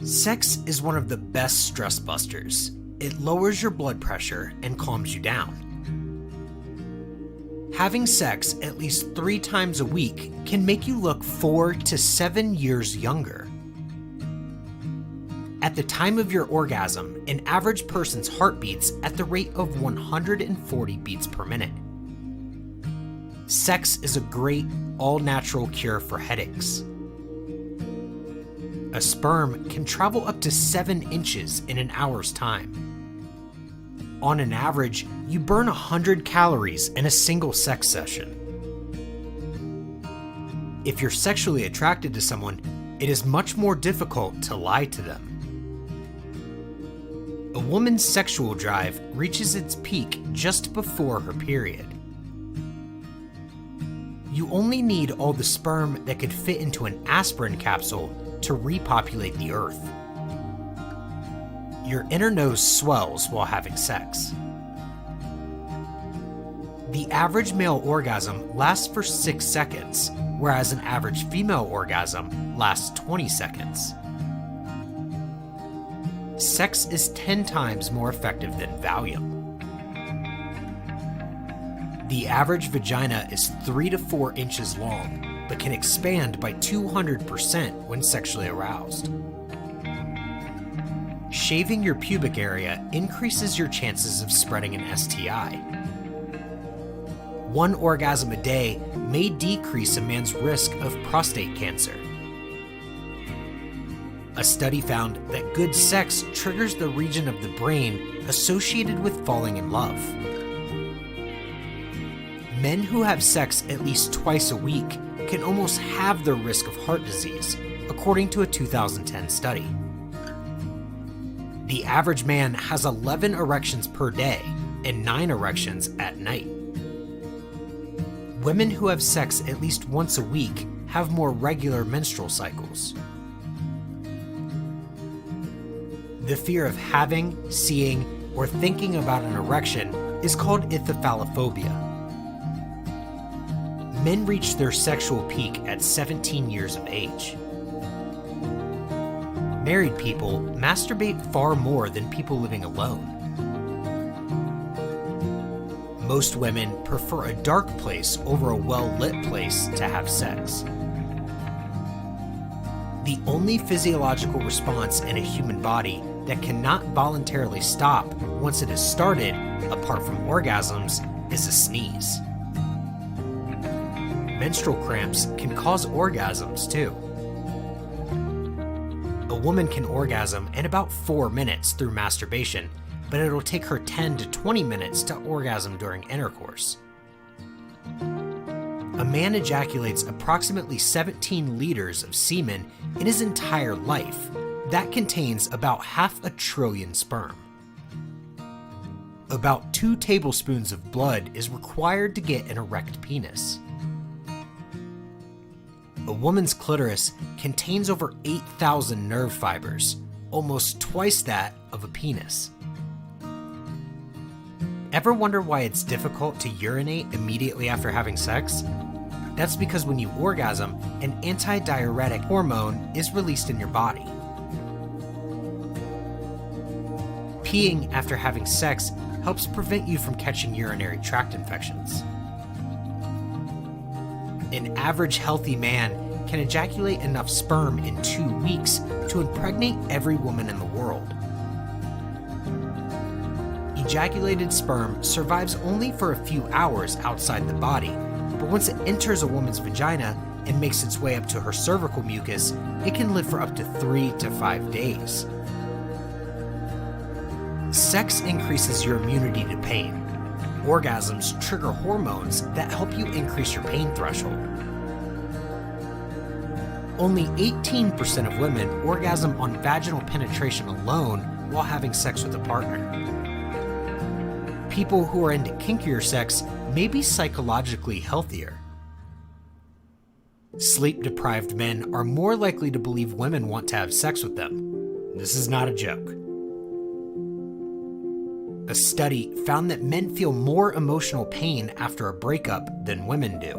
Sex is one of the best stress busters. It lowers your blood pressure and calms you down. Having sex at least 3 times a week can make you look 4 to 7 years younger. At the time of your orgasm, an average person's heart beats at the rate of 140 beats per minute. Sex is a great, all-natural cure for headaches. A sperm can travel up to 7 inches in an hour's time. On an average, you burn 100 calories in a single sex session. If you're sexually attracted to someone, it is much more difficult to lie to them. A woman's sexual drive reaches its peak just before her period. You only need all the sperm that could fit into an aspirin capsule to repopulate the earth. Your inner nose swells while having sex. The average male orgasm lasts for 6 seconds, whereas an average female orgasm lasts 20 seconds. Sex is 10 times more effective than Valium. The average vagina is 3 to 4 inches long, but can expand by 200% when sexually aroused. Shaving your pubic area increases your chances of spreading an STI. 1 orgasm a day may decrease a man's risk of prostate cancer. A study found that good sex triggers the region of the brain associated with falling in love. Men who have sex at least twice a week can almost halve their risk of heart disease, according to a 2010 study. The average man has 11 erections per day and 9 erections at night. Women who have sex at least once a week have more regular menstrual cycles. The fear of having, seeing, or thinking about an erection is called ithyphalophobia. Men reach their sexual peak at 17 years of age. Married people masturbate far more than people living alone. Most women prefer a dark place over a well-lit place to have sex. The only physiological response in a human body that cannot voluntarily stop once it has started, apart from orgasms, is a sneeze. Menstrual cramps can cause orgasms too. A woman can orgasm in about 4 minutes through masturbation, but it'll take her 10 to 20 minutes to orgasm during intercourse. A man ejaculates approximately 17 liters of semen in his entire life. That contains about 500 billion sperm. About 2 tablespoons of blood is required to get an erect penis. A woman's clitoris contains over 8,000 nerve fibers, almost twice that of a penis. Ever wonder why it's difficult to urinate immediately after having sex? That's because when you orgasm, an antidiuretic hormone is released in your body. Peeing after having sex helps prevent you from catching urinary tract infections. An average healthy man can ejaculate enough sperm in 2 weeks to impregnate every woman in the world. Ejaculated sperm survives only for a few hours outside the body, but once it enters a woman's vagina and makes its way up to her cervical mucus, it can live for up to 3 to 5 days. Sex increases your immunity to pain. Orgasms trigger hormones that help you increase your pain threshold. Only 18% of women orgasm on vaginal penetration alone while having sex with a partner. People who are into kinkier sex may be psychologically healthier. Sleep-deprived men are more likely to believe women want to have sex with them. This is not a joke. A study found that men feel more emotional pain after a breakup than women do.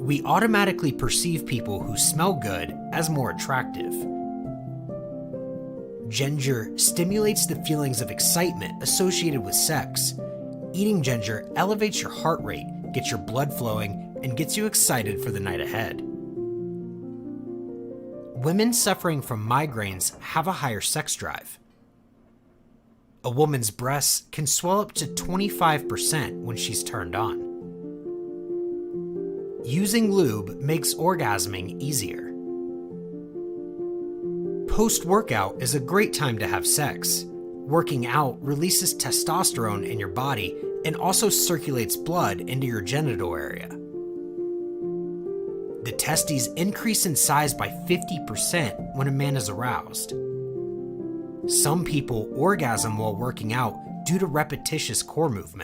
We automatically perceive people who smell good as more attractive. Ginger stimulates the feelings of excitement associated with sex. Eating ginger elevates your heart rate, gets your blood flowing, and gets you excited for the night ahead. Women suffering from migraines have a higher sex drive. A woman's breasts can swell up to 25% when she's turned on. Using lube makes orgasming easier. Post-workout is a great time to have sex. Working out releases testosterone in your body and also circulates blood into your genital area. The testes increase in size by 50% when a man is aroused. Some people orgasm while working out due to repetitious core movement.